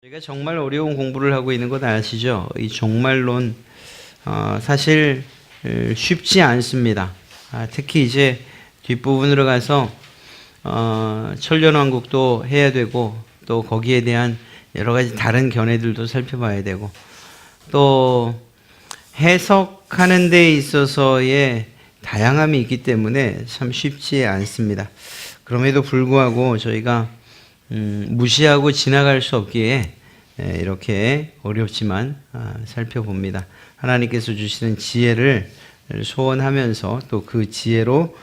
저희가 정말 어려운 공부를 하고 있는 것 아시죠? 이 종말론 사실 쉽지 않습니다. 특히 이제 뒷부분으로 가서 천년왕국도 해야 되고 또 거기에 대한 여러 가지 다른 견해들도 살펴봐야 되고 또 해석하는 데 있어서의 다양함이 있기 때문에 참 쉽지 않습니다. 그럼에도 불구하고 저희가 무시하고 지나갈 수 없기에 이렇게 어렵지만 살펴봅니다. 하나님께서 주시는 지혜를 소원하면서 또 그 지혜로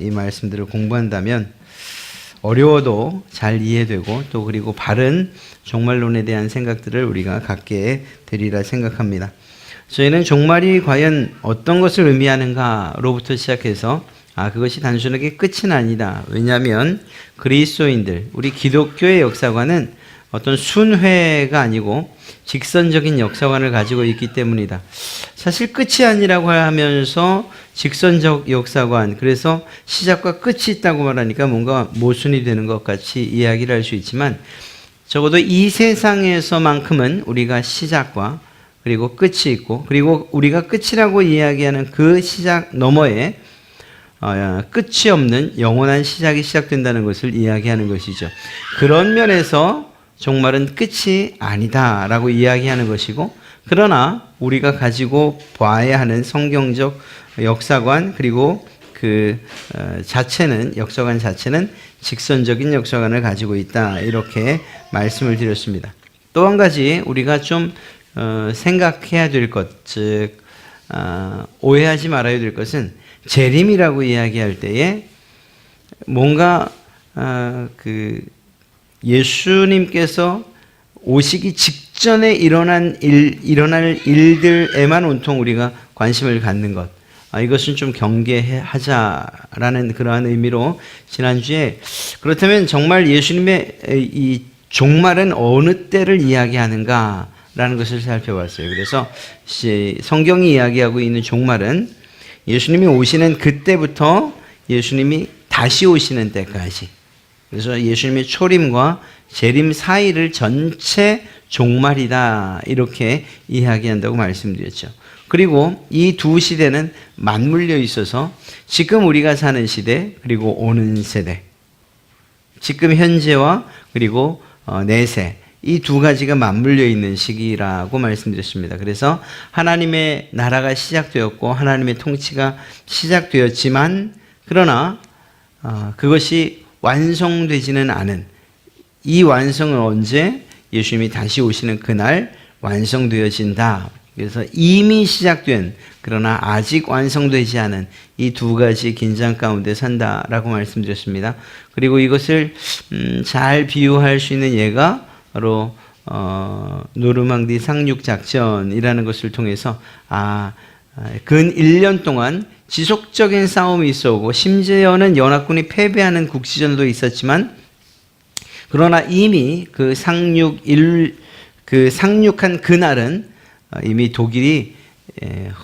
이 말씀들을 공부한다면 어려워도 잘 이해되고 또 그리고 바른 종말론에 대한 생각들을 우리가 갖게 되리라 생각합니다. 저희는 종말이 과연 어떤 것을 의미하는가로부터 시작해서 그것이 단순하게 끝은 아니다. 왜냐하면 그리스도인들, 우리 기독교의 역사관은 어떤 순회가 아니고 직선적인 역사관을 가지고 있기 때문이다. 사실 끝이 아니라고 하면서 직선적 역사관, 그래서 시작과 끝이 있다고 말하니까 뭔가 모순이 되는 것 같이 이야기를 할 수 있지만 적어도 이 세상에서만큼은 우리가 시작과 그리고 끝이 있고 그리고 우리가 끝이라고 이야기하는 그 시작 너머에 끝이 없는 영원한 시작이 시작된다는 것을 이야기하는 것이죠. 그런 면에서 종말은 끝이 아니다라고 이야기하는 것이고, 그러나 우리가 가지고 봐야 하는 성경적 역사관 그리고 그 자체는 역사관 자체는 직선적인 역사관을 가지고 있다, 이렇게 말씀을 드렸습니다. 또 한 가지 우리가 좀 생각해야 될 것, 즉 오해하지 말아야 될 것은 재림이라고 이야기할 때에 뭔가 예수님께서 오시기 직전에 일어날 일들에만 온통 우리가 관심을 갖는 것, 이것은 좀 경계하자라는 그러한 의미로 지난주에, 그렇다면 정말 예수님의 이 종말은 어느 때를 이야기하는가라는 것을 살펴봤어요. 그래서 성경이 이야기하고 있는 종말은 예수님이 오시는 그때부터 예수님이 다시 오시는 때까지, 그래서 예수님의 초림과 재림 사이를 전체 종말이다, 이렇게 이야기한다고 말씀드렸죠. 그리고 이 두 시대는 맞물려 있어서 지금 우리가 사는 시대 그리고 오는 세대, 지금 현재와 그리고 내세, 이 두 가지가 맞물려 있는 시기라고 말씀드렸습니다. 그래서 하나님의 나라가 시작되었고 하나님의 통치가 시작되었지만 그러나 그것이 완성되지는 않은, 이 완성은 언제? 예수님이 다시 오시는 그날 완성되어진다. 그래서 이미 시작된 그러나 아직 완성되지 않은 이 두 가지 긴장 가운데 산다라고 말씀드렸습니다. 그리고 이것을 잘 비유할 수 있는 예가 바로 노르망디 상륙작전이라는 것을 통해서 근 1년 동안 지속적인 싸움이 있어오고 심지어는 연합군이 패배하는 국지전도 있었지만, 그러나 이미 그 상륙한 그날은 이미 독일이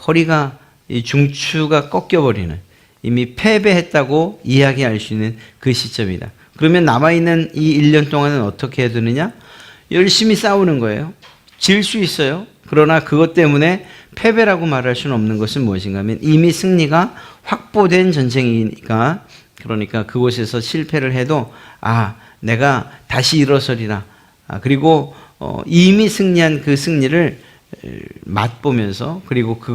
허리가, 이 중추가 꺾여버리는, 이미 패배했다고 이야기할 수 있는 그 시점이다. 그러면 남아있는 이 1년 동안은 어떻게 해야 되느냐? 열심히 싸우는 거예요. 질 수 있어요. 그러나 그것 때문에 패배라고 말할 수는 없는 것은 무엇인가 하면 이미 승리가 확보된 전쟁이니까, 그러니까 그곳에서 실패를 해도 내가 다시 일어서리라. 그리고 이미 승리한 그 승리를 맛보면서, 그리고 그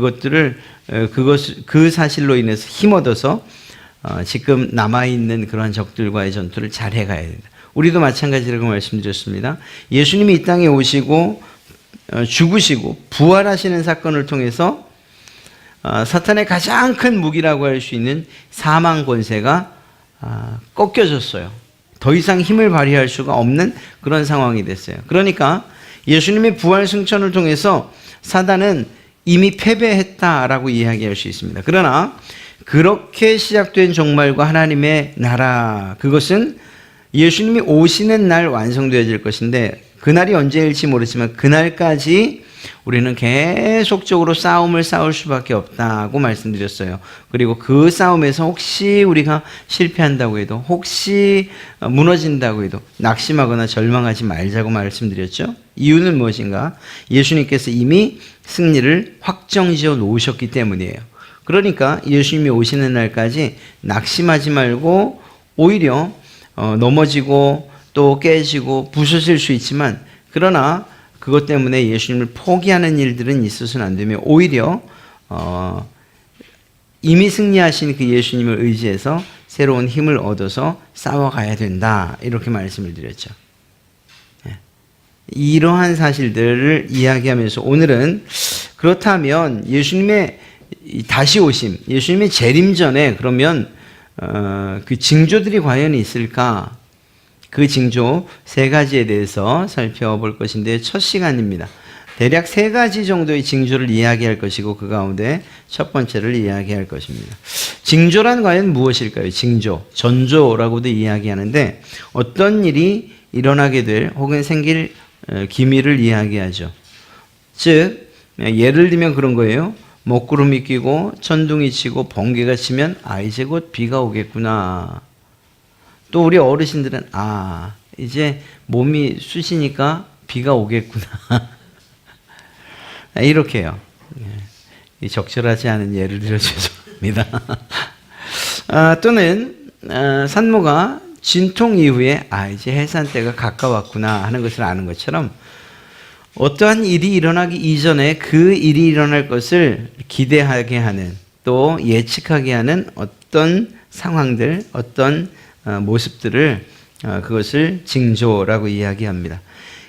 사실로 인해서 힘얻어서 지금 남아있는 그러한 적들과의 전투를 잘 해가야 된다. 우리도 마찬가지라고 말씀드렸습니다. 예수님이 이 땅에 오시고 죽으시고 부활하시는 사건을 통해서 사탄의 가장 큰 무기라고 할 수 있는 사망 권세가 꺾여졌어요. 더 이상 힘을 발휘할 수가 없는 그런 상황이 됐어요. 그러니까 예수님의 부활 승천을 통해서 사단은 이미 패배했다라고 이야기할 수 있습니다. 그러나 그렇게 시작된 종말과 하나님의 나라, 그것은 예수님이 오시는 날 완성되어질 것인데, 그날이 언제일지 모르지만 그날까지 우리는 계속적으로 싸움을 싸울 수밖에 없다고 말씀드렸어요. 그리고 그 싸움에서 혹시 우리가 실패한다고 해도, 혹시 무너진다고 해도 낙심하거나 절망하지 말자고 말씀드렸죠. 이유는 무엇인가? 예수님께서 이미 승리를 확정지어 놓으셨기 때문이에요. 그러니까 예수님이 오시는 날까지 낙심하지 말고 오히려 넘어지고 또 깨지고 부서질 수 있지만, 그러나 그것 때문에 예수님을 포기하는 일들은 있어서는 안 되며 오히려 이미 승리하신 그 예수님을 의지해서 새로운 힘을 얻어서 싸워가야 된다, 이렇게 말씀을 드렸죠. 이러한 사실들을 이야기하면서 오늘은 그렇다면 예수님의 다시 오심, 예수님의 재림 전에 그러면 그 징조들이 과연 있을까? 그 징조 세 가지에 대해서 살펴볼 것인데, 첫 시간입니다. 대략 세 가지 정도의 징조를 이야기할 것이고 그 가운데 첫 번째를 이야기할 것입니다. 징조란 과연 무엇일까요? 징조, 전조라고도 이야기하는데 어떤 일이 일어나게 될 혹은 생길 기미를 이야기하죠. 즉 예를 들면 그런 거예요. 먹구름이 끼고 천둥이 치고 번개가 치면 이제 곧 비가 오겠구나. 또 우리 어르신들은 이제 몸이 쑤시니까 비가 오겠구나. 이렇게 해요. 적절하지 않은 예를 들어 죄송합니다. 또는 산모가 진통 이후에 이제 해산 때가 가까웠구나 하는 것을 아는 것처럼, 어떠한 일이 일어나기 이전에 그 일이 일어날 것을 기대하게 하는, 또 예측하게 하는 어떤 상황들, 어떤 모습들을 그것을 징조라고 이야기합니다.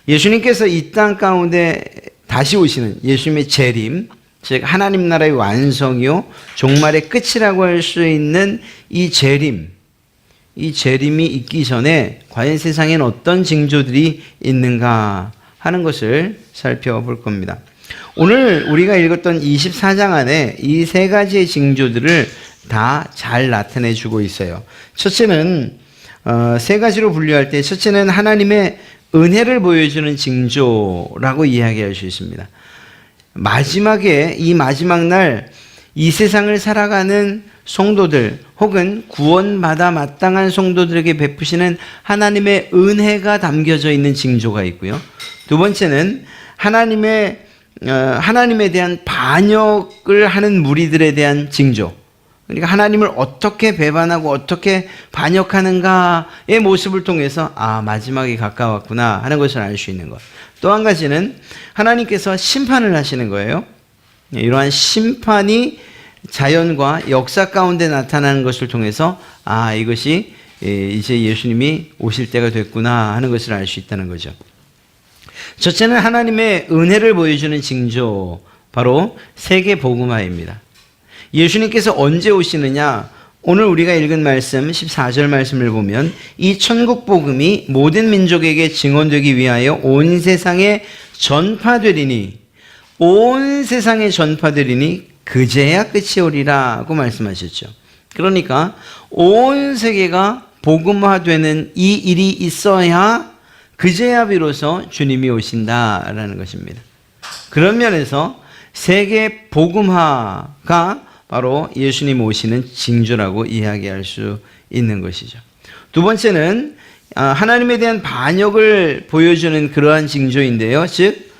예수님께서 이 땅 가운데 다시 오시는 예수님의 재림, 즉 하나님 나라의 완성이요 종말의 끝이라고 할 수 있는 이 재림, 이 재림이 있기 전에 과연 세상에는 어떤 징조들이 있는가 하는 것을 살펴볼 겁니다. 오늘 우리가 읽었던 24장 안에 이 세 가지의 징조들을 다 잘 나타내 주고 있어요. 첫째는 세 가지로 분류할 때, 첫째는 하나님의 은혜를 보여주는 징조라고 이야기할 수 있습니다. 마지막에, 이 마지막 날 이 세상을 살아가는 성도들 혹은 구원받아 마땅한 성도들에게 베푸시는 하나님의 은혜가 담겨져 있는 징조가 있고요. 두 번째는 하나님에 대한 반역을 하는 무리들에 대한 징조, 그러니까 하나님을 어떻게 배반하고 어떻게 반역하는가의 모습을 통해서 마지막이 가까웠구나 하는 것을 알 수 있는 것. 또 한 가지는 하나님께서 심판을 하시는 거예요. 이러한 심판이 자연과 역사 가운데 나타나는 것을 통해서 이것이 이제 예수님이 오실 때가 됐구나 하는 것을 알 수 있다는 거죠. 첫째는 하나님의 은혜를 보여주는 징조, 바로 세계 복음화입니다. 예수님께서 언제 오시느냐? 오늘 우리가 읽은 말씀 14절 말씀을 보면 이 천국 복음이 모든 민족에게 증언되기 위하여 온 세상에 전파되리니, 온 세상에 전파되리니 그제야 끝이 오리라고 말씀하셨죠. 그러니까 온 세계가 복음화되는 이 일이 있어야 그제야 비로소 주님이 오신다라는 것입니다. 그런 면에서 세계 복음화가 바로 예수님 오시는 징조라고 이야기할 수 있는 것이죠. 두 번째는 하나님에 대한 반역을 보여주는 그러한 징조인데요. 즉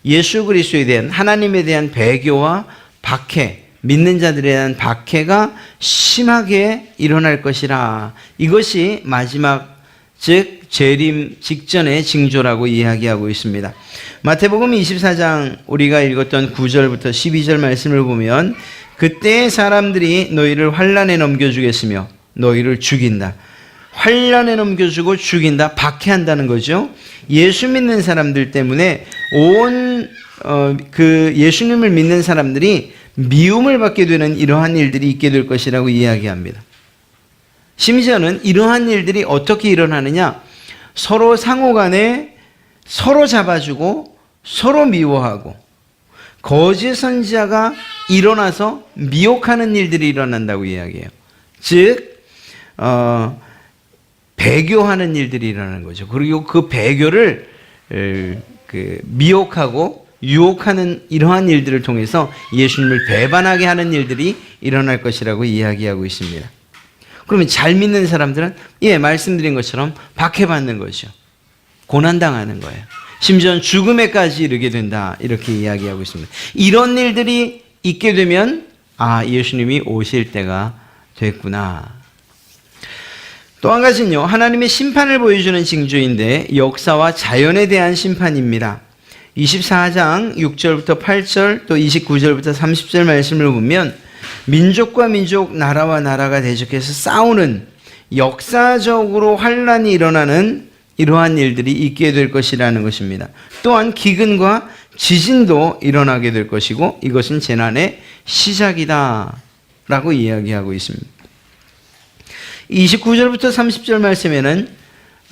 예수 그리스도에 대한, 하나님에 대한 배교와 박해, 믿는 자들에 대한 박해가 심하게 일어날 것이라. 이것이 마지막, 즉 재림 직전의 징조라고 이야기하고 있습니다. 마태복음 24장 우리가 읽었던 9절부터 12절 말씀을 보면, 그때 사람들이 너희를 환난에 넘겨주겠으며 너희를 죽인다. 환난에 넘겨주고 죽인다, 박해한다는 거죠. 예수 믿는 사람들 때문에 그 예수님을 믿는 사람들이 미움을 받게 되는 이러한 일들이 있게 될 것이라고 이야기합니다. 심지어는 이러한 일들이 어떻게 일어나느냐? 서로 상호간에 서로 잡아주고 서로 미워하고 거짓 선지자가 일어나서 미혹하는 일들이 일어난다고 이야기해요. 즉 배교하는 일들이 일어나는 거죠. 그리고 그 배교를 미혹하고 유혹하는 이러한 일들을 통해서 예수님을 배반하게 하는 일들이 일어날 것이라고 이야기하고 있습니다. 그러면 잘 믿는 사람들은 말씀드린 것처럼 박해받는 거죠. 고난당하는 거예요. 심지어는 죽음에까지 이르게 된다, 이렇게 이야기하고 있습니다. 이런 일들이 있게 되면 예수님이 오실 때가 됐구나. 또 한 가지는요, 하나님의 심판을 보여주는 징조인데 역사와 자연에 대한 심판입니다. 24장 6절부터 8절 또 29절부터 30절 말씀을 보면 민족과 민족, 나라와 나라가 대적해서 싸우는, 역사적으로 환란이 일어나는 이러한 일들이 있게 될 것이라는 것입니다. 또한 기근과 지진도 일어나게 될 것이고 이것은 재난의 시작이다 라고 이야기하고 있습니다. 29절부터 30절 말씀에는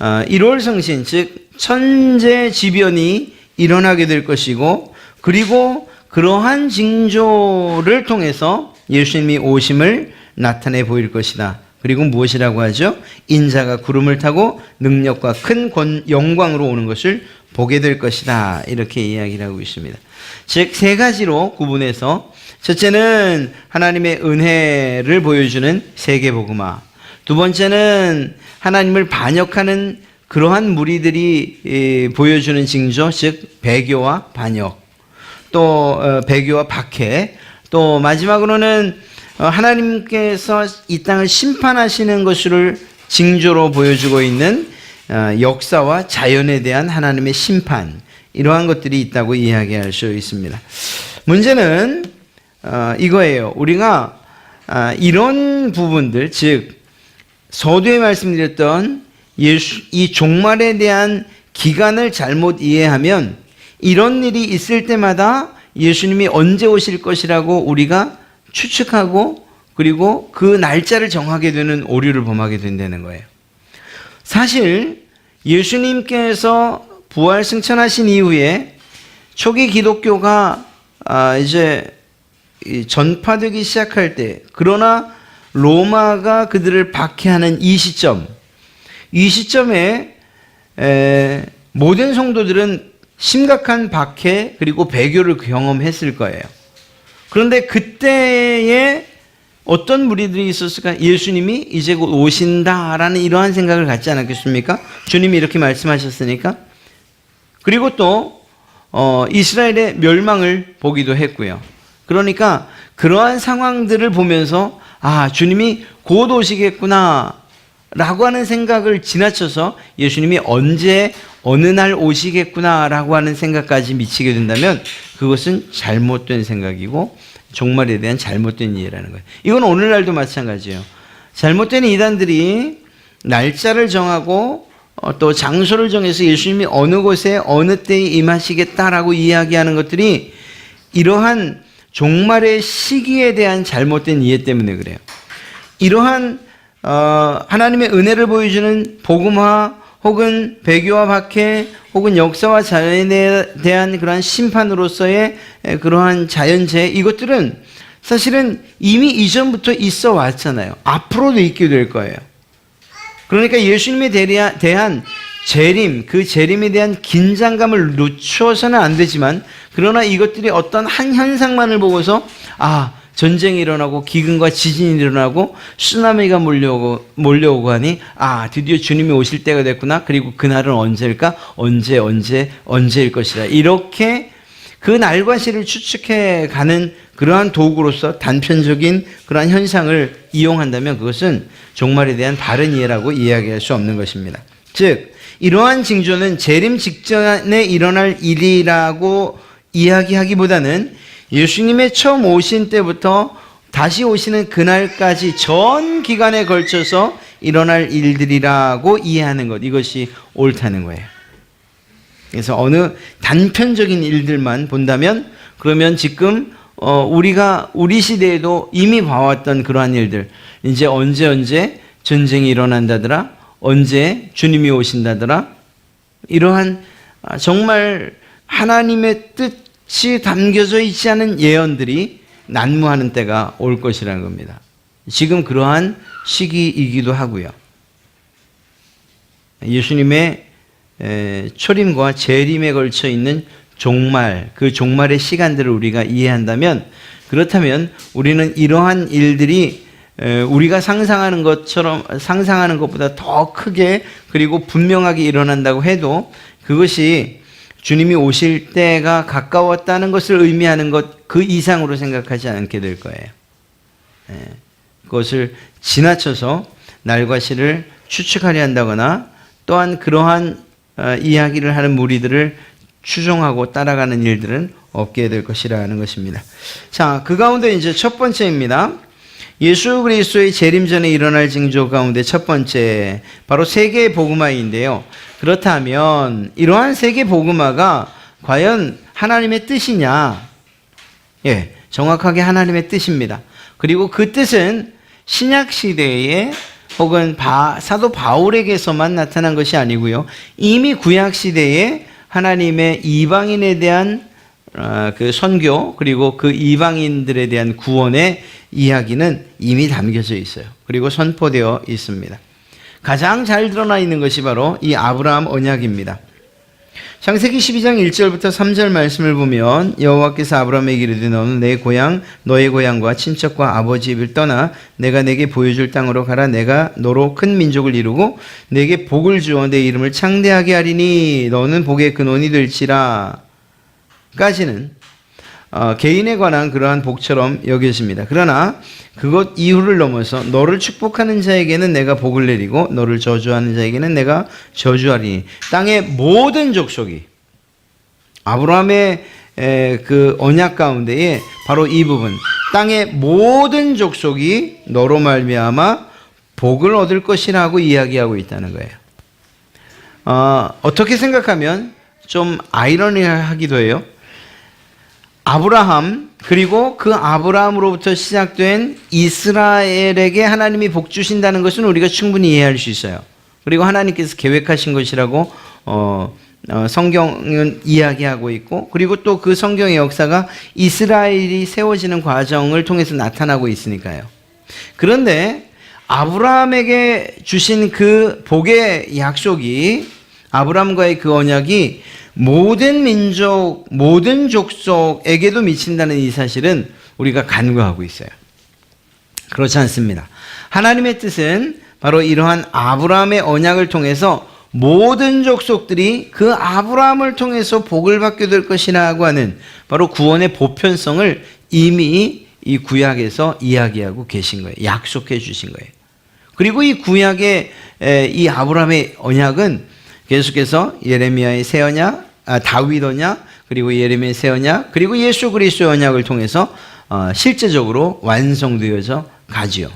1월 성신, 즉 천재지변이 일어나게 될 것이고, 그리고 그러한 징조를 통해서 예수님이 오심을 나타내 보일 것이다. 그리고 무엇이라고 하죠? 인자가 구름을 타고 능력과 큰 영광으로 오는 것을 보게 될 것이다, 이렇게 이야기를 하고 있습니다. 즉 세 가지로 구분해서, 첫째는 하나님의 은혜를 보여주는 세계복음화, 두 번째는 하나님을 반역하는 그러한 무리들이 보여주는 징조, 즉 배교와 반역, 또 배교와 박해, 또 마지막으로는 하나님께서 이 땅을 심판하시는 것을 징조로 보여주고 있는 역사와 자연에 대한 하나님의 심판, 이러한 것들이 있다고 이야기할 수 있습니다. 문제는 이거예요. 우리가 이런 부분들, 즉 서두에 말씀드렸던 이 종말에 대한 기간을 잘못 이해하면 이런 일이 있을 때마다 예수님이 언제 오실 것이라고 우리가 추측하고, 그리고 그 날짜를 정하게 되는 오류를 범하게 된다는 거예요. 사실 예수님께서 부활 승천하신 이후에 초기 기독교가 이제 전파되기 시작할 때, 그러나 로마가 그들을 박해하는 이 시점에 모든 성도들은 심각한 박해 그리고 배교를 경험했을 거예요. 그런데 그때에 어떤 무리들이 있었을까? 예수님이 이제 곧 오신다라는 이러한 생각을 갖지 않았겠습니까? 주님이 이렇게 말씀하셨으니까. 그리고 또 이스라엘의 멸망을 보기도 했고요. 그러니까 그러한 상황들을 보면서 주님이 곧 오시겠구나 라고 하는 생각을 지나쳐서 예수님이 언제 어느 날 오시겠구나 라고 하는 생각까지 미치게 된다면 그것은 잘못된 생각이고 종말에 대한 잘못된 이해라는 거예요. 이건 오늘날도 마찬가지예요. 잘못된 이단들이 날짜를 정하고 또 장소를 정해서 예수님이 어느 곳에 어느 때에 임하시겠다라고 이야기하는 것들이 이러한 종말의 시기에 대한 잘못된 이해 때문에 그래요. 이러한 하나님의 은혜를 보여주는 복음화 혹은 배교와 박해 혹은 역사와 자연에 대한 그러한 심판으로서의 그러한 자연재해, 이것들은 사실은 이미 이전부터 있어 왔잖아요. 앞으로도 있게 될 거예요. 그러니까 예수님에 대한 재림, 그 재림에 대한 긴장감을 늦춰서는 안 되지만, 그러나 이것들이 어떤 한 현상만을 보고서 전쟁이 일어나고 기근과 지진이 일어나고 쓰나미가 몰려오고 하니 드디어 주님이 오실 때가 됐구나. 그리고 그날은 언제일까? 언제일 것이라. 이렇게 그 날과 시를 추측해 가는 그러한 도구로서 단편적인 그러한 현상을 이용한다면 그것은 종말에 대한 바른 이해라고 이야기할 수 없는 것입니다. 즉 이러한 징조는 재림 직전에 일어날 일이라고 이야기하기보다는 예수님의 처음 오신 때부터 다시 오시는 그날까지 전 기간에 걸쳐서 일어날 일들이라고 이해하는 것, 이것이 옳다는 거예요. 그래서 어느 단편적인 일들만 본다면, 그러면 지금 우리가 우리 시대에도 이미 봐왔던 그러한 일들, 이제 언제 전쟁이 일어난다더라, 언제 주님이 오신다더라, 이러한 정말 하나님의 뜻이 담겨져 있지 않은 예언들이 난무하는 때가 올 것이라는 겁니다. 지금 그러한 시기이기도 하고요. 예수님의 초림과 재림에 걸쳐 있는 종말, 그 종말의 시간들을 우리가 이해한다면, 그렇다면 우리는 이러한 일들이 우리가 상상하는 것보다 더 크게 그리고 분명하게 일어난다고 해도 그것이 주님이 오실 때가 가까웠다는 것을 의미하는 것 그 이상으로 생각하지 않게 될 거예요. 그것을 지나쳐서 날과 시를 추측하려 한다거나 또한 그러한 이야기를 하는 무리들을 추종하고 따라가는 일들은 없게 될 것이라는 것입니다. 자, 그 가운데 이제 첫 번째입니다. 예수 그리스도의 재림 전에 일어날 징조 가운데 첫 번째, 바로 세계 복음화인데요. 그렇다면 이러한 세계 복음화가 과연 하나님의 뜻이냐? 예, 정확하게 하나님의 뜻입니다. 그리고 그 뜻은 신약 시대에 혹은 사도 바울에게서만 나타난 것이 아니고요. 이미 구약 시대에 하나님의 이방인에 대한 그 선교 그리고 그 이방인들에 대한 구원의 이야기는 이미 담겨져 있어요. 그리고 선포되어 있습니다. 가장 잘 드러나 있는 것이 바로 이 아브라함 언약입니다. 창세기 12장 1절부터 3절 말씀을 보면 여호와께서 아브라함에게 이르되 너는 내 고향 너의 고향과 친척과 아버지 집을 떠나 내가 내게 보여줄 땅으로 가라. 내가 너로 큰 민족을 이루고 내게 복을 주어 내 이름을 창대하게 하리니 너는 복의 근원이 될지라 까지는 개인에 관한 그러한 복처럼 여겨집니다. 그러나 그것 이후를 넘어서 너를 축복하는 자에게는 내가 복을 내리고 너를 저주하는 자에게는 내가 저주하리니 땅의 모든 족속이 아브라함의 그 언약 가운데에 바로 이 부분 땅의 모든 족속이 너로 말미암아 복을 얻을 것이라고 이야기하고 있다는 거예요. 어떻게 생각하면 좀 아이러니하기도 해요. 아브라함 그리고 그 아브라함으로부터 시작된 이스라엘에게 하나님이 복 주신다는 것은 우리가 충분히 이해할 수 있어요. 그리고 하나님께서 계획하신 것이라고 성경은 이야기하고 있고 그리고 또 그 성경의 역사가 이스라엘이 세워지는 과정을 통해서 나타나고 있으니까요. 그런데 아브라함에게 주신 그 복의 약속이 아브라함과의 그 언약이 모든 민족, 모든 족속에게도 미친다는 이 사실은 우리가 간과하고 있어요. 그렇지 않습니다. 하나님의 뜻은 바로 이러한 아브라함의 언약을 통해서 모든 족속들이 그 아브라함을 통해서 복을 받게 될 것이라고 하는 바로 구원의 보편성을 이미 이 구약에서 이야기하고 계신 거예요. 약속해 주신 거예요. 그리고 이 구약의 이 아브라함의 언약은 계속해서 예레미야의 새 언약, 다윗 언약, 그리고 예레미야의 새 언약, 그리고 예수 그리스도의 언약을 통해서 실제적으로 완성되어져 가지요.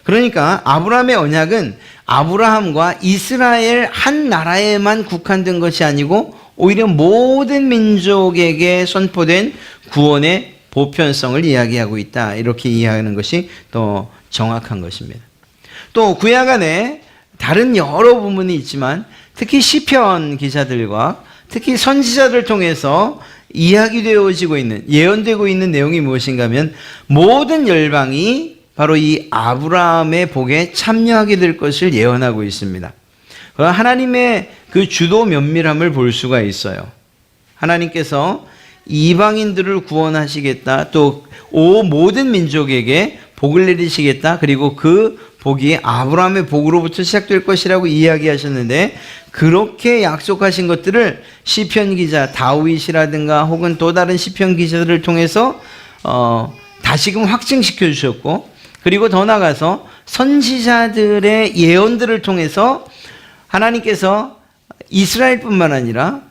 그러니까 아브라함의 언약은 아브라함과 이스라엘 한 나라에만 국한된 것이 아니고 오히려 모든 민족에게 선포된 구원의 보편성을 이야기하고 있다. 이렇게 이해하는 것이 더 정확한 것입니다. 또 구약 안에 다른 여러 부분이 있지만 특히 시편 기자들과 특히 선지자들 통해서 이야기되어지고 있는 예언되고 있는 내용이 무엇인가 하면 모든 열방이 바로 이 아브라함의 복에 참여하게 될 것을 예언하고 있습니다. 하나님의 그 주도 면밀함을 볼 수가 있어요. 하나님께서 이방인들을 구원하시겠다. 또 모든 민족에게 복을 내리시겠다. 그리고 그 복이 아브라함의 복으로부터 시작될 것이라고 이야기하셨는데 그렇게 약속하신 것들을 시편 기자 다윗이라든가 혹은 또 다른 시편 기자들을 통해서 다시금 확증시켜 주셨고 그리고 더 나아가서 선지자들의 예언들을 통해서 하나님께서 이스라엘뿐만 아니라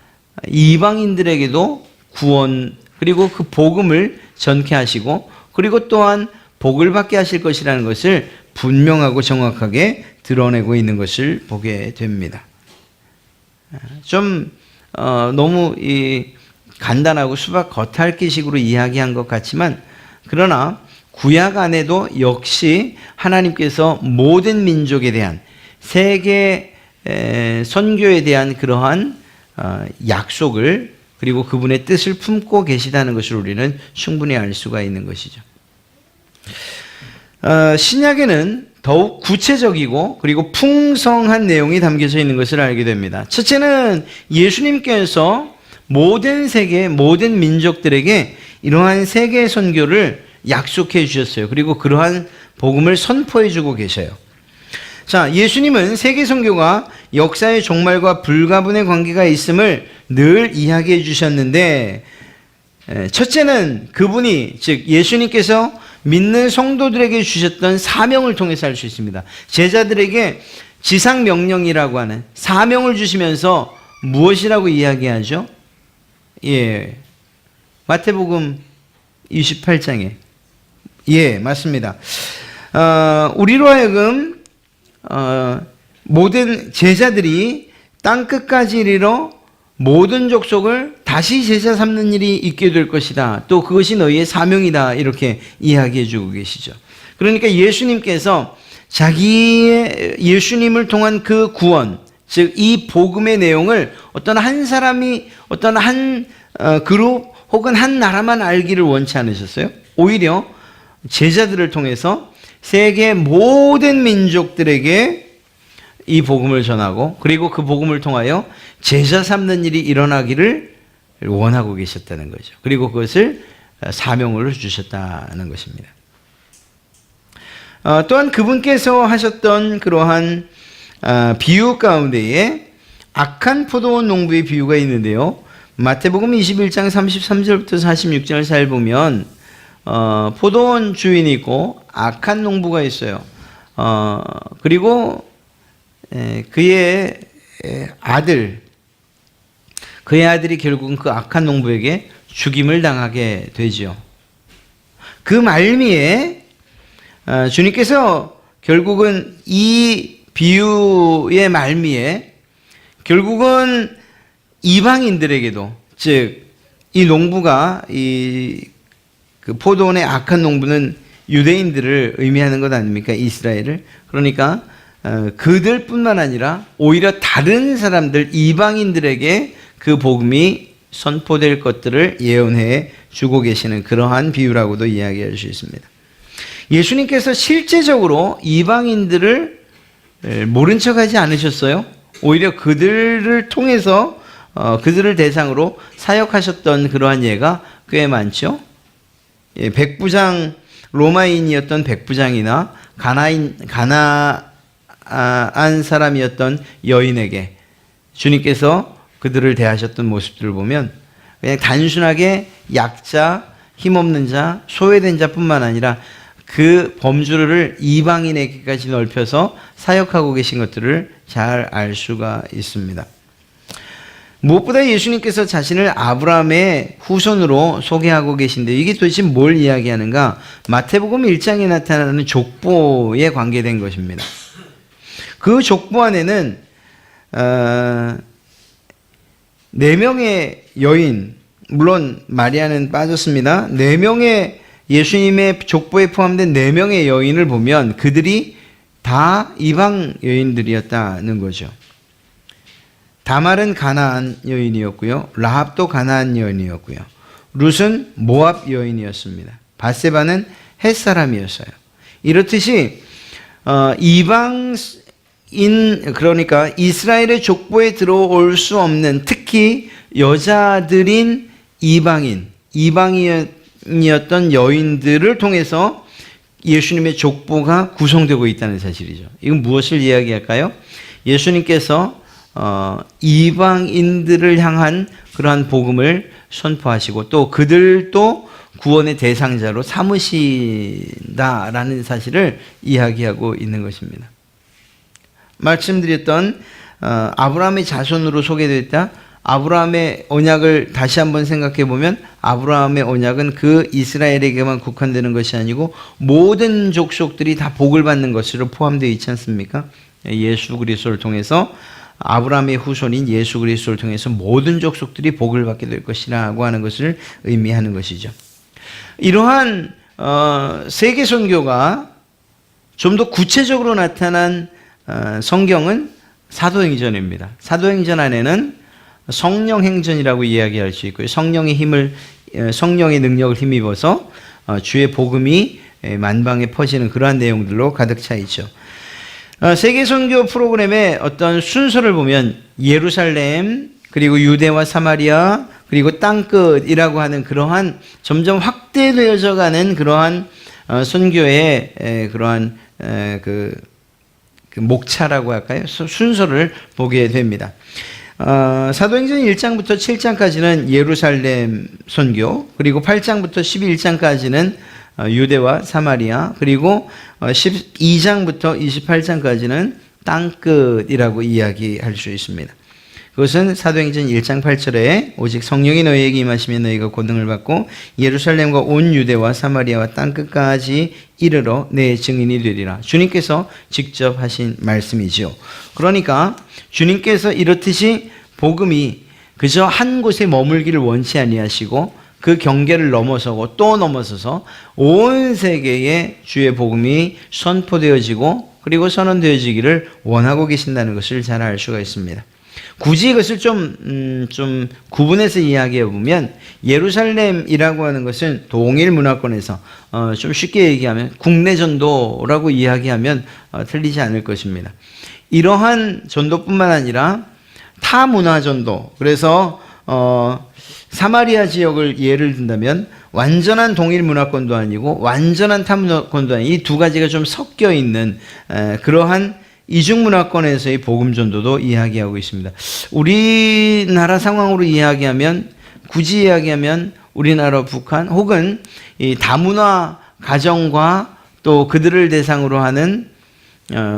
이방인들에게도 구원 그리고 그 복음을 전케 하시고 그리고 또한 복을 받게 하실 것이라는 것을 분명하고 정확하게 드러내고 있는 것을 보게 됩니다. 좀 너무 간단하고 수박 겉핥기식으로 이야기한 것 같지만 그러나 구약 안에도 역시 하나님께서 모든 민족에 대한 세계 선교에 대한 그러한 약속을 그리고 그분의 뜻을 품고 계시다는 것을 우리는 충분히 알 수가 있는 것이죠. 신약에는 더욱 구체적이고 그리고 풍성한 내용이 담겨져 있는 것을 알게 됩니다. 첫째는 예수님께서 모든 세계, 모든 민족들에게 이러한 세계 선교를 약속해 주셨어요. 그리고 그러한 복음을 선포해 주고 계셔요. 자, 예수님은 세계 선교가 역사의 종말과 불가분의 관계가 있음을 늘 이야기해 주셨는데, 첫째는 그분이, 즉 예수님께서 믿는 성도들에게 주셨던 사명을 통해서 알 수 있습니다. 제자들에게 지상 명령이라고 하는 사명을 주시면서 무엇이라고 이야기하죠? 예, 마태복음 28장에 예, 맞습니다. 우리로 하여금 모든 제자들이 땅 끝까지 이르러 모든 족속을 다시 제자 삼는 일이 있게 될 것이다. 또 그것이 너희의 사명이다. 이렇게 이야기해 주고 계시죠. 그러니까 예수님께서 자기의 예수님을 통한 그 구원, 즉 이 복음의 내용을 어떤 한 사람이 어떤 한 그룹 혹은 한 나라만 알기를 원치 않으셨어요. 오히려 제자들을 통해서 세계 모든 민족들에게 이 복음을 전하고 그리고 그 복음을 통하여 제자 삼는 일이 일어나기를 원하고 계셨다는 거죠. 그리고 그것을 사명으로 주셨다는 것입니다. 또한 그분께서 하셨던 그러한 비유 가운데에 악한 포도원 농부의 비유가 있는데요. 마태복음 21장 33절부터 46절 잘 보면 포도원 주인이 있고 악한 농부가 있어요. 그리고 그의 아들이 결국은 그 악한 농부에게 죽임을 당하게 되죠. 그 말미에 주님께서 결국은 이 비유의 말미에 결국은 이방인들에게도, 즉 이 농부가 그 포도원의 악한 농부는 유대인들을 의미하는 것 아닙니까? 이스라엘을. 그러니까 그들뿐만 아니라 오히려 다른 사람들, 이방인들에게 그 복음이 선포될 것들을 예언해 주고 계시는 그러한 비유라고도 이야기할 수 있습니다. 예수님께서 실제적으로 이방인들을 모른 척하지 않으셨어요. 오히려 그들을 통해서 그들을 대상으로 사역하셨던 그러한 예가 꽤 많죠. 백부장, 로마인이었던 백부장이나 가나안 사람이었던 여인에게 주님께서 그들을 대하셨던 모습들을 보면 그냥 단순하게 약자, 힘없는 자, 소외된 자뿐만 아니라 그 범주를 이방인에게까지 넓혀서 사역하고 계신 것들을 잘 알 수가 있습니다. 무엇보다 예수님께서 자신을 아브라함의 후손으로 소개하고 계신데 이게 도대체 뭘 이야기하는가? 마태복음 1장에 나타나는 족보에 관계된 것입니다. 그 족보 안에는 4명의 여인, 물론 마리아는 빠졌습니다. 4명의 예수님의 족보에 포함된 4명의 여인을 보면 그들이 다 이방 여인들이었다는 거죠. 다말은 가나안 여인이었고요. 라합도 가나안 여인이었고요. 룻은 모압 여인이었습니다. 바세바는 헷 사람이었어요. 이렇듯이 이방인, 그러니까 이스라엘의 족보에 들어올 수 없는, 특히 여자들인 이방인이었던 여인들을 통해서 예수님의 족보가 구성되고 있다는 사실이죠. 이건 무엇을 이야기할까요? 예수님께서 이방인들을 향한 그러한 복음을 선포하시고 또 그들도 구원의 대상자로 삼으신다라는 사실을 이야기하고 있는 것입니다. 말씀드렸던 아브라함의 자손으로 소개됐다. 아브라함의 언약을 다시 한번 생각해 보면 아브라함의 언약은 그 이스라엘에게만 국한되는 것이 아니고 모든 족속들이 다 복을 받는 것으로 포함되어 있지 않습니까? 예수 그리스도를 통해서 아브라함의 후손인 예수 그리스도를 통해서 모든 족속들이 복을 받게 될 것이라고 하는 것을 의미하는 것이죠. 이러한 세계 선교가 좀 더 구체적으로 나타난 성경은 사도행전입니다. 사도행전 안에는 성령행전이라고 이야기할 수 있고요. 성령의 능력을 힘입어서 주의 복음이 만방에 퍼지는 그러한 내용들로 가득 차 있죠. 세계 선교 프로그램의 어떤 순서를 보면 예루살렘, 그리고 유대와 사마리아, 그리고 땅끝이라고 하는 그러한 점점 확대되어져 가는 그러한 선교의 그러한 그 목차라고 할까요? 순서를 보게 됩니다. 사도행전 1장부터 7장까지는 예루살렘 선교, 그리고 8장부터 11장까지는 유대와 사마리아, 그리고 12장부터 28장까지는 땅끝이라고 이야기할 수 있습니다. 그것은 사도행전 1장 8절에 오직 성령이 너희에게 임하시면 너희가 권능을 받고 예루살렘과 온 유대와 사마리아와 땅끝까지 이르러 내 증인이 되리라. 주님께서 직접 하신 말씀이죠. 그러니까 주님께서 이렇듯이 복음이 그저 한 곳에 머물기를 원치 아니하시고 그 경계를 넘어서고 또 넘어서서 온 세계에 주의 복음이 선포되어지고 그리고 선언되어지기를 원하고 계신다는 것을 잘 알 수가 있습니다. 굳이 이것을 좀 구분해서 이야기해 보면 예루살렘이라고 하는 것은 동일 문화권에서 좀 쉽게 얘기하면 국내 전도라고 이야기하면 틀리지 않을 것입니다. 이러한 전도뿐만 아니라 타 문화 전도, 그래서 사마리아 지역을 예를 든다면 완전한 동일 문화권도 아니고 완전한 타 문화권도 아니고 이 두 가지가 좀 섞여 있는 그러한 이중 문화권에서의 복음 전도도 이야기하고 있습니다. 우리나라 상황으로 이야기하면, 굳이 이야기하면 우리나라 북한 혹은 이 다문화 가정과 또 그들을 대상으로 하는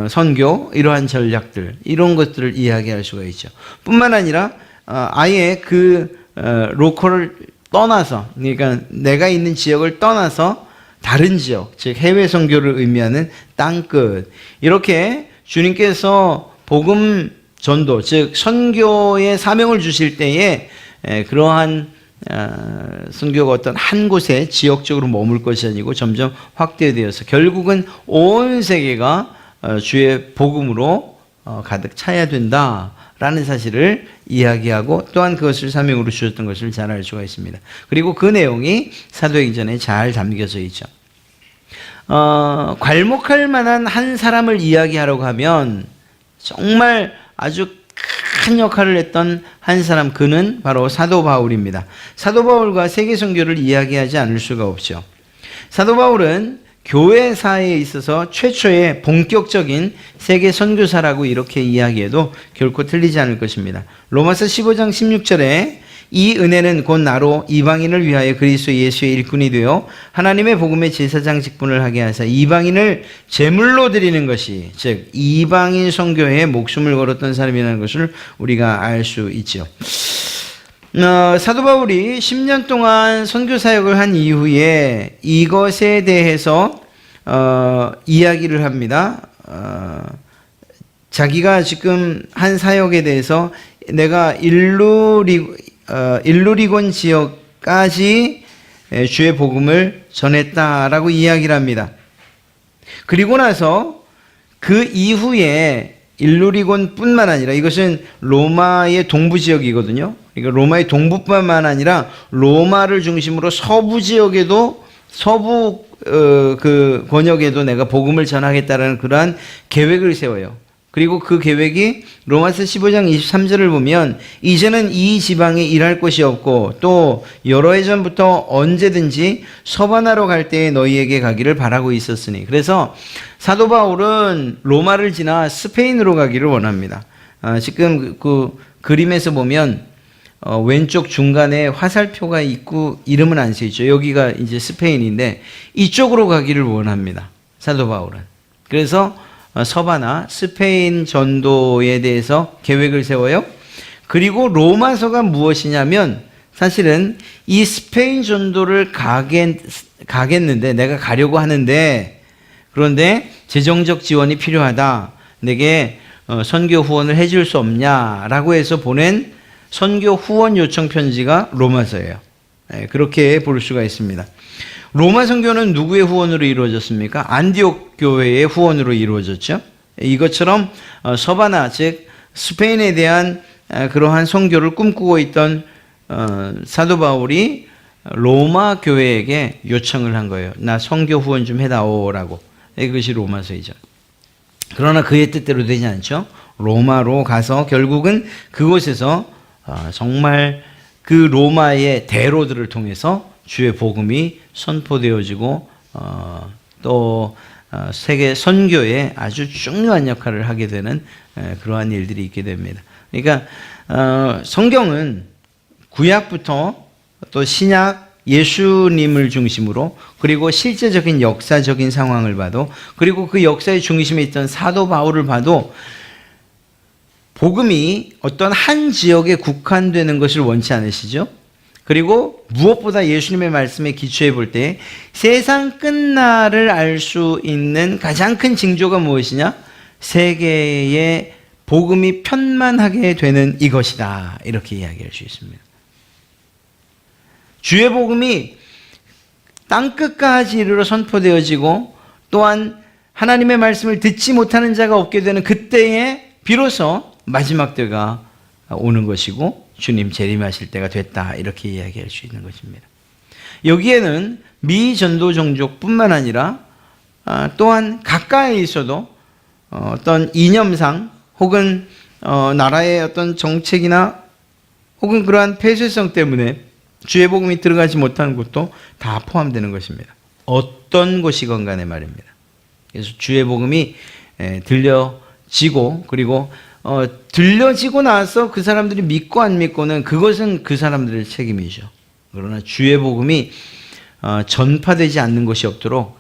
선교, 이러한 전략들, 이런 것들을 이야기할 수가 있죠. 뿐만 아니라 아예 그 로컬을 떠나서, 그러니까 내가 있는 지역을 떠나서 다른 지역, 즉 해외 선교를 의미하는 땅끝, 이렇게 주님께서 복음 전도, 즉 선교의 사명을 주실 때에 그러한 선교가 어떤 한 곳에 지역적으로 머물 것이 아니고 점점 확대되어서 결국은 온 세계가 주의 복음으로 가득 차야 된다라는 사실을 이야기하고 또한 그것을 사명으로 주셨던 것을 잘 알 수가 있습니다. 그리고 그 내용이 사도행전에 잘 담겨져 있죠. 괄목할 만한 한 사람을 이야기하려고 하면 정말 아주 큰 역할을 했던 한 사람, 그는 바로 사도 바울입니다. 사도 바울과 세계 선교를 이야기하지 않을 수가 없죠. 사도 바울은 교회사에 있어서 최초의 본격적인 세계 선교사라고 이렇게 이야기해도 결코 틀리지 않을 것입니다. 로마서 15장 16절에 이 은혜는 곧 나로 이방인을 위하여 그리스도 예수의 일꾼이 되어 하나님의 복음의 제사장 직분을 하게 하사 이방인을 제물로 드리는 것이, 즉 이방인 선교에 목숨을 걸었던 사람이라는 것을 우리가 알 수 있죠. 사도 바울이 10년 동안 선교 사역을 한 이후에 이것에 대해서 이야기를 합니다. 자기가 지금 한 사역에 대해서 내가 일루리곤 지역까지 주의 복음을 전했다라고 이야기를 합니다. 그리고 나서 그 이후에 일루리곤 뿐만 아니라, 이것은 로마의 동부 지역이거든요. 그러니까 로마의 동부뿐만 아니라 로마를 중심으로 서부 지역에도, 서부 그 권역에도 내가 복음을 전하겠다라는 그러한 계획을 세워요. 그리고 그 계획이 로마서 15장 23절을 보면 이제는 이 지방에 일할 곳이 없고 또 여러 해 전부터 언제든지 서바나로 갈 때에 너희에게 가기를 바라고 있었으니, 그래서 사도 바울은 로마를 지나 스페인으로 가기를 원합니다. 지금 그 그림에서 보면 왼쪽 중간에 화살표가 있고 이름은 안 써 있죠. 여기가 이제 스페인인데 이쪽으로 가기를 원합니다. 사도 바울은. 그래서 서바나, 스페인 전도에 대해서 계획을 세워요. 그리고 로마서가 무엇이냐면 사실은 이 스페인 전도를 가겠는데, 내가 가려고 하는데, 그런데 재정적 지원이 필요하다. 내게 선교 후원을 해줄 수 없냐라고 해서 보낸 선교 후원 요청 편지가 로마서예요. 그렇게 볼 수가 있습니다. 로마 선교는 누구의 후원으로 이루어졌습니까? 안디옥 교회의 후원으로 이루어졌죠. 이것처럼 서바나, 즉 스페인에 대한 그러한 선교를 꿈꾸고 있던 사도 바울이 로마 교회에게 요청을 한 거예요. 나 선교 후원 좀 해다오라고. 이것이 로마서이죠. 그러나 그의 뜻대로 되지 않죠. 로마로 가서 결국은 그곳에서 정말 그 로마의 대로들을 통해서 주의 복음이 선포되어지고 또 세계 선교에 아주 중요한 역할을 하게 되는 그러한 일들이 있게 됩니다. 그러니까 성경은 구약부터 또 신약 예수님을 중심으로, 그리고 실제적인 역사적인 상황을 봐도, 그리고 그 역사의 중심에 있던 사도 바울을 봐도 복음이 어떤 한 지역에 국한되는 것을 원치 않으시죠? 그리고 무엇보다 예수님의 말씀에 기초해 볼 때 세상 끝날을 알 수 있는 가장 큰 징조가 무엇이냐? 세계에 복음이 편만하게 되는 이것이다, 이렇게 이야기할 수 있습니다. 주의 복음이 땅끝까지 이르러 선포되어지고, 또한 하나님의 말씀을 듣지 못하는 자가 없게 되는 그때에 비로소 마지막 때가 오는 것이고 주님 재림하실 때가 됐다, 이렇게 이야기할 수 있는 것입니다. 여기에는 미전도 종족뿐만 아니라 또한 가까이 있어도 어떤 이념상 혹은 나라의 어떤 정책이나 혹은 그러한 폐쇄성 때문에 주의 복음이 들어가지 못하는 곳도 다 포함되는 것입니다. 어떤 곳이건 간에 말입니다. 그래서 주의 복음이 들려지고, 그리고 들려지고 나서 그 사람들이 믿고 안 믿고는 그것은 그 사람들의 책임이죠. 그러나 주의 복음이 전파되지 않는 것이 없도록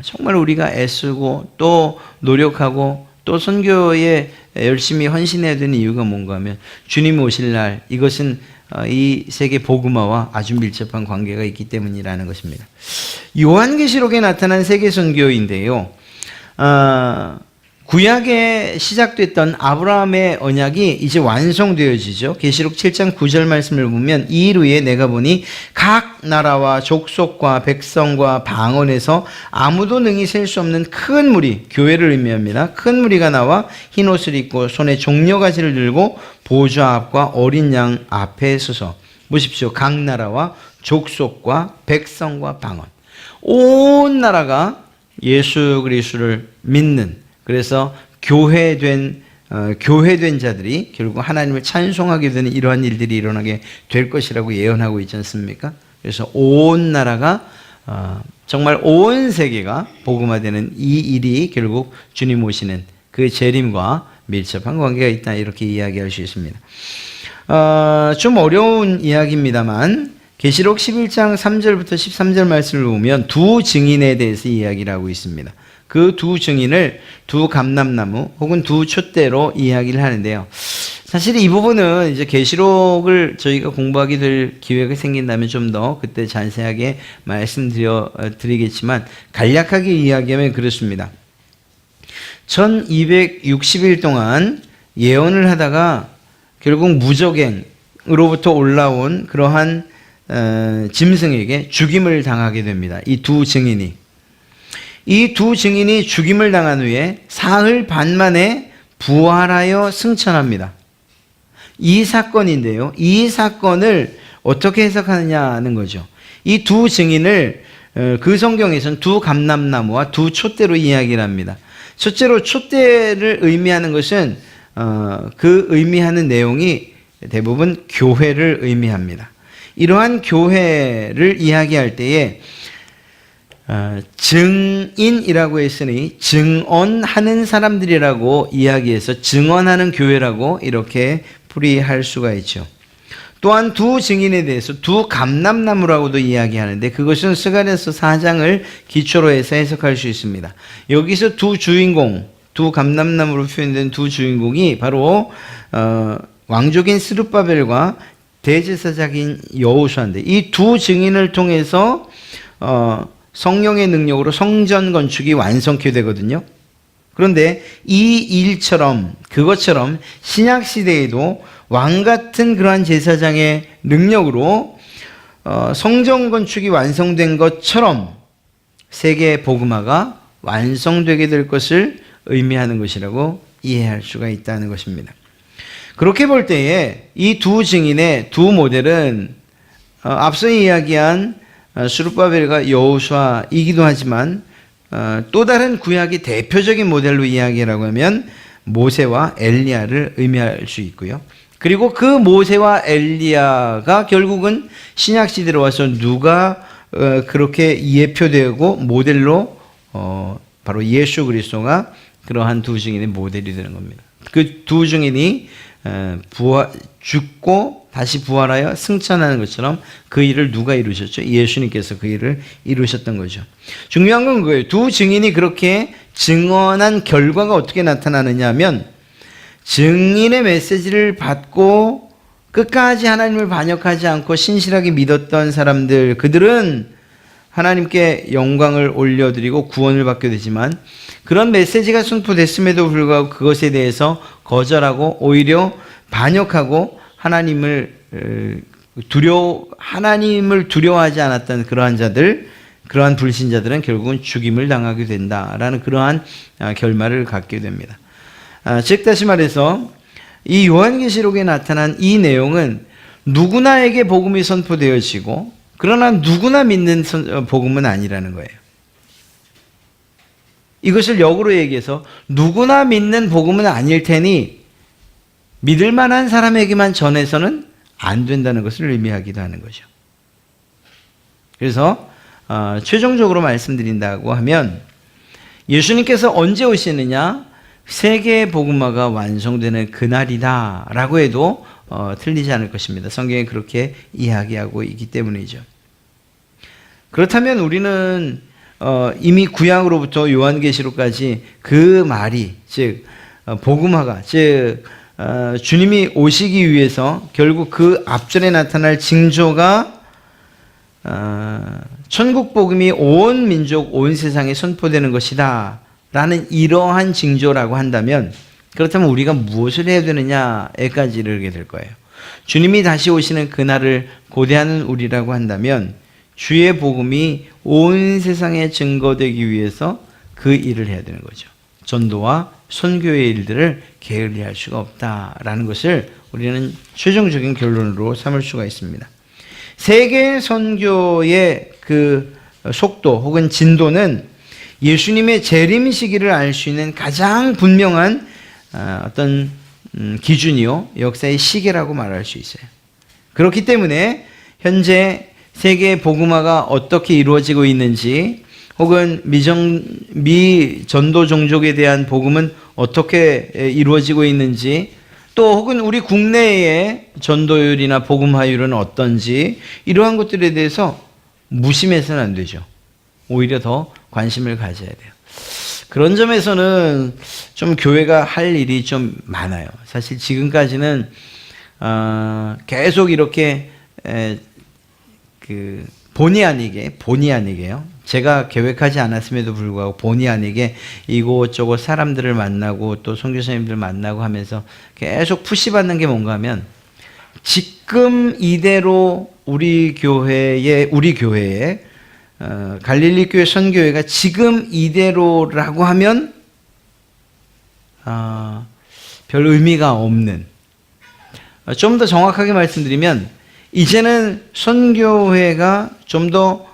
정말 우리가 애쓰고 또 노력하고 또 선교에 열심히 헌신해야 되는 이유가 뭔가 하면 주님 오실 날, 이것은 이 세계 복음화와 아주 밀접한 관계가 있기 때문이라는 것입니다. 요한계시록에 나타난 세계 선교인데요, 구약에 시작됐던 아브라함의 언약이 이제 완성되어지죠. 계시록 7장 9절 말씀을 보면 이 일 후에 내가 보니 각 나라와 족속과 백성과 방언에서 아무도 능히 셀 수 없는 큰 무리, 교회를 의미합니다. 큰 무리가 나와 흰옷을 입고 손에 종려가지를 들고 보좌 앞과 어린 양 앞에 서서, 보십시오. 각 나라와 족속과 백성과 방언, 온 나라가 예수 그리스도를 믿는, 그래서 교회된 자들이 결국 하나님을 찬송하게 되는 이러한 일들이 일어나게 될 것이라고 예언하고 있지 않습니까? 그래서 온 나라가 정말 온 세계가 복음화되는 이 일이 결국 주님 오시는 그 재림과 밀접한 관계가 있다, 이렇게 이야기할 수 있습니다. 좀 어려운 이야기입니다만 계시록 11장 3절부터 13절 말씀을 보면 두 증인에 대해서 이야기를 하고 있습니다. 그 두 증인을 두 감람나무 혹은 두 촛대로 이야기를 하는데요. 사실 이 부분은 이제 계시록을 저희가 공부하게 될 기회가 생긴다면 좀 더 그때 자세하게 말씀드리겠지만 간략하게 이야기하면 그렇습니다. 1260일 동안 예언을 하다가 결국 무적행으로부터 올라온 그러한 짐승에게 죽임을 당하게 됩니다. 이 두 증인이. 이 두 증인이 죽임을 당한 후에 사흘 반 만에 부활하여 승천합니다. 이 사건인데요, 이 사건을 어떻게 해석하느냐는 거죠. 이 두 증인을 그 성경에서는 두 감람나무와 두 촛대로 이야기를 합니다. 첫째로 촛대를 의미하는 것은 그 의미하는 내용이 대부분 교회를 의미합니다. 이러한 교회를 이야기할 때에 증인이라고 했으니 증언하는 사람들이라고 이야기해서 증언하는 교회라고 이렇게 풀이할 수가 있죠. 또한 두 증인에 대해서 두 감람나무라고도 이야기하는데 그것은 스가랴서 4장을 기초로 해서 해석할 수 있습니다. 여기서 두 주인공, 두 감람나무로 표현된 두 주인공이 바로 왕족인 스룹바벨과 대제사장인 여호수아인데, 이 두 증인을 통해서 성령의 능력으로 성전 건축이 완성케 되거든요. 그런데 이 일처럼, 그것처럼 신약 시대에도 왕 같은 그러한 제사장의 능력으로 성전 건축이 완성된 것처럼 세계 복음화가 완성되게 될 것을 의미하는 것이라고 이해할 수가 있다는 것입니다. 그렇게 볼 때에 이 두 증인의 두 모델은 앞서 이야기한 스룹바벨과 여호수아이기도 하지만 또 다른 구약의 대표적인 모델로 이야기라고 하면 모세와 엘리야를 의미할 수 있고요. 그리고 그 모세와 엘리야가 결국은 신약 시대로 와서 누가 그렇게 예표되고 모델로 바로 예수 그리스도가 그러한 두 증인의 모델이 되는 겁니다. 그 두 증인이 죽고 다시 부활하여 승천하는 것처럼 그 일을 누가 이루셨죠? 예수님께서 그 일을 이루셨던 거죠. 중요한 건 그거예요. 두 증인이 그렇게 증언한 결과가 어떻게 나타나느냐 하면, 증인의 메시지를 받고 끝까지 하나님을 반역하지 않고 신실하게 믿었던 사람들, 그들은 하나님께 영광을 올려드리고 구원을 받게 되지만, 그런 메시지가 선포됐음에도 불구하고 그것에 대해서 거절하고 오히려 반역하고 하나님을 두려워하지 않았던 그러한 자들, 그러한 불신자들은 결국은 죽임을 당하게 된다라는 그러한 결말을 갖게 됩니다. 즉 다시 말해서 이 요한계시록에 나타난 이 내용은 누구나에게 복음이 선포되어지고, 그러나 누구나 믿는 복음은 아니라는 거예요. 이것을 역으로 얘기해서 누구나 믿는 복음은 아닐 테니 믿을 만한 사람에게만 전해서는 안 된다는 것을 의미하기도 하는 거죠. 그래서 최종적으로 말씀드린다고 하면, 예수님께서 언제 오시느냐? 세계의 복음화가 완성되는 그날이다 라고 해도 틀리지 않을 것입니다. 성경에 그렇게 이야기하고 있기 때문이죠. 그렇다면 우리는 이미 구약으로부터 요한계시록까지 그 말이, 즉 복음화가, 즉 주님이 오시기 위해서 결국 그 앞전에 나타날 징조가 천국 복음이 온 민족, 온 세상에 선포되는 것이다 라는 이러한 징조라고 한다면, 그렇다면 우리가 무엇을 해야 되느냐에까지 이르게 될 거예요. 주님이 다시 오시는 그날을 고대하는 우리라고 한다면 주의 복음이 온 세상에 증거되기 위해서 그 일을 해야 되는 거죠. 전도와 선교의 일들을 게을리할 수가 없다라는 것을 우리는 최종적인 결론으로 삼을 수가 있습니다. 세계 선교의 그 속도 혹은 진도는 예수님의 재림 시기를 알 수 있는 가장 분명한 어떤 기준이요, 역사의 시계라고 말할 수 있어요. 그렇기 때문에 현재 세계 복음화가 어떻게 이루어지고 있는지, 혹은 미전도 종족에 대한 복음은 어떻게 이루어지고 있는지, 또 혹은 우리 국내의 전도율이나 복음화율은 어떤지, 이러한 것들에 대해서 무심해서는 안 되죠. 오히려 더 관심을 가져야 돼요. 그런 점에서는 좀 교회가 할 일이 좀 많아요. 사실 지금까지는 계속 이렇게 본의 아니게요. 제가 계획하지 않았음에도 불구하고 본의 아니게 이곳저곳 사람들을 만나고 또 선교사님들 만나고 하면서 계속 푸시받는 게 뭔가 하면, 지금 이대로 우리 교회에 갈릴리 교회 선교회가 지금 이대로라고 하면 별 의미가 없는, 좀 더 정확하게 말씀드리면 이제는 선교회가 좀 더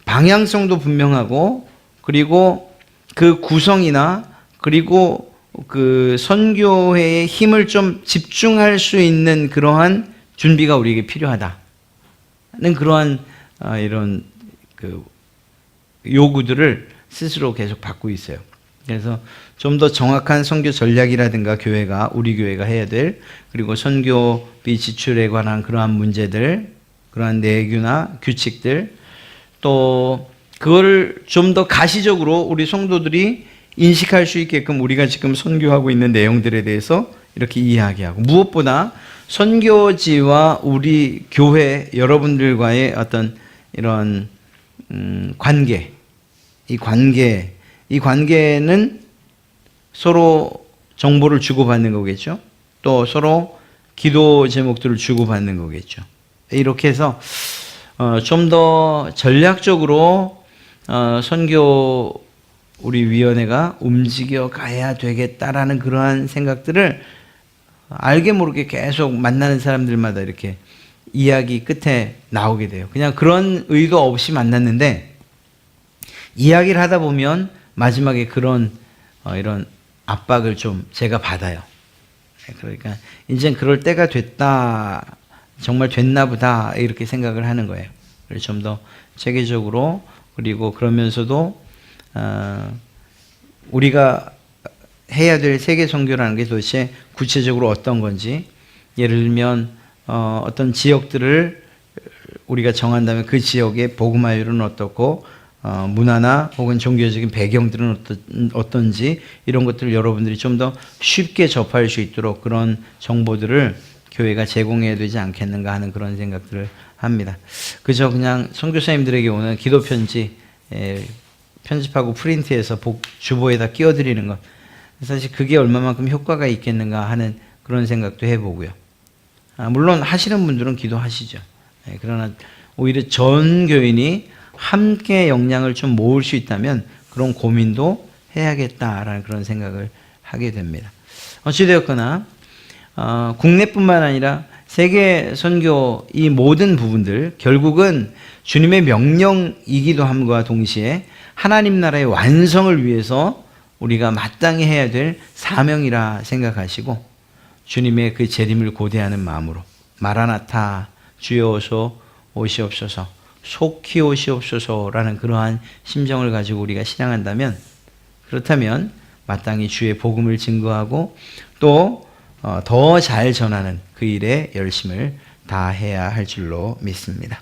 방향성도 분명하고, 그리고 그 구성이나 그리고 그 선교회의 힘을 좀 집중할 수 있는 그러한 준비가 우리에게 필요하다는 그러한 이런 그 요구들을 스스로 계속 받고 있어요. 그래서 좀 더 정확한 선교 전략이라든가 교회가, 우리 교회가 해야 될, 그리고 선교비 지출에 관한 그러한 문제들, 그러한 내규나 규칙들, 또 그거를 좀 더 가시적으로 우리 성도들이 인식할 수 있게끔 우리가 지금 선교하고 있는 내용들에 대해서 이렇게 이야기하고, 무엇보다 선교지와 우리 교회 여러분들과의 어떤 이런 관계, 이 관계는 서로 정보를 주고받는 거겠죠. 또 서로 기도 제목들을 주고받는 거겠죠. 이렇게 해서 좀 더 전략적으로 선교 우리 위원회가 움직여 가야 되겠다라는 그러한 생각들을 알게 모르게 계속 만나는 사람들마다 이렇게 이야기 끝에 나오게 돼요. 그냥 그런 의도 없이 만났는데 이야기를 하다 보면 마지막에 그런 이런 압박을 좀 제가 받아요. 그러니까 이제 그럴 때가 됐다, 정말 됐나 보다 이렇게 생각을 하는 거예요. 그래서 좀 더 체계적으로, 그리고 그러면서도 우리가 해야 될 세계 선교라는 게 도대체 구체적으로 어떤 건지, 예를 들면 어떤 지역들을 우리가 정한다면 그 지역의 복음화율은 어떻고 문화나 혹은 종교적인 배경들은 어떤지, 이런 것들을 여러분들이 좀 더 쉽게 접할 수 있도록 그런 정보들을 교회가 제공해야 되지 않겠는가 하는 그런 생각들을 합니다. 그저 그냥 선교사님들에게 오는 기도 편지 편집하고 프린트해서 주보에다 끼워드리는 것, 사실 그게 얼마만큼 효과가 있겠는가 하는 그런 생각도 해보고요. 물론 하시는 분들은 기도하시죠. 그러나 오히려 전 교인이 함께 역량을 좀 모을 수 있다면 그런 고민도 해야겠다라는 그런 생각을 하게 됩니다. 어찌되었거나 국내뿐만 아니라 세계 선교 이 모든 부분들 결국은 주님의 명령이기도 함과 동시에 하나님 나라의 완성을 위해서 우리가 마땅히 해야 될 사명이라 생각하시고, 주님의 그 재림을 고대하는 마음으로 마라나타 주여 어서 오시옵소서, 속히 오시옵소서라는 그러한 심정을 가지고 우리가 신앙한다면, 그렇다면 마땅히 주의 복음을 증거하고 또 더 잘 전하는 그 일에 열심을 다해야 할 줄로 믿습니다.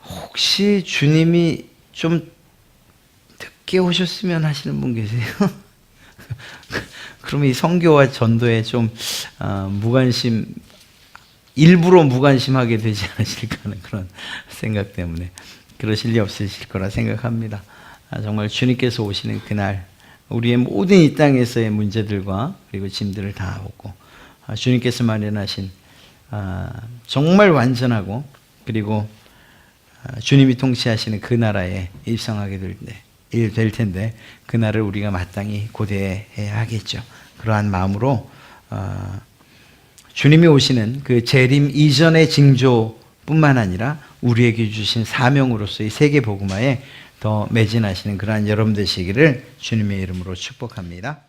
혹시 주님이 좀 늦게 오셨으면 하시는 분 계세요? 그러면 이 선교와 전도에 좀 무관심, 일부러 무관심하게 되지 않으실까 하는 그런 생각 때문에 그러실 리 없으실 거라 생각합니다. 정말 주님께서 오시는 그날 우리의 모든 이 땅에서의 문제들과 그리고 짐들을 다 얻고 주님께서 마련하신 정말 완전하고 그리고 주님이 통치하시는 그 나라에 입성하게 될 텐데, 그 날을 우리가 마땅히 고대해야 하겠죠. 그러한 마음으로 주님이 오시는 그 재림 이전의 징조뿐만 아니라 우리에게 주신 사명으로서의 세계 복음화에 더 매진하시는 그러한 여러분 되시기를 주님의 이름으로 축복합니다.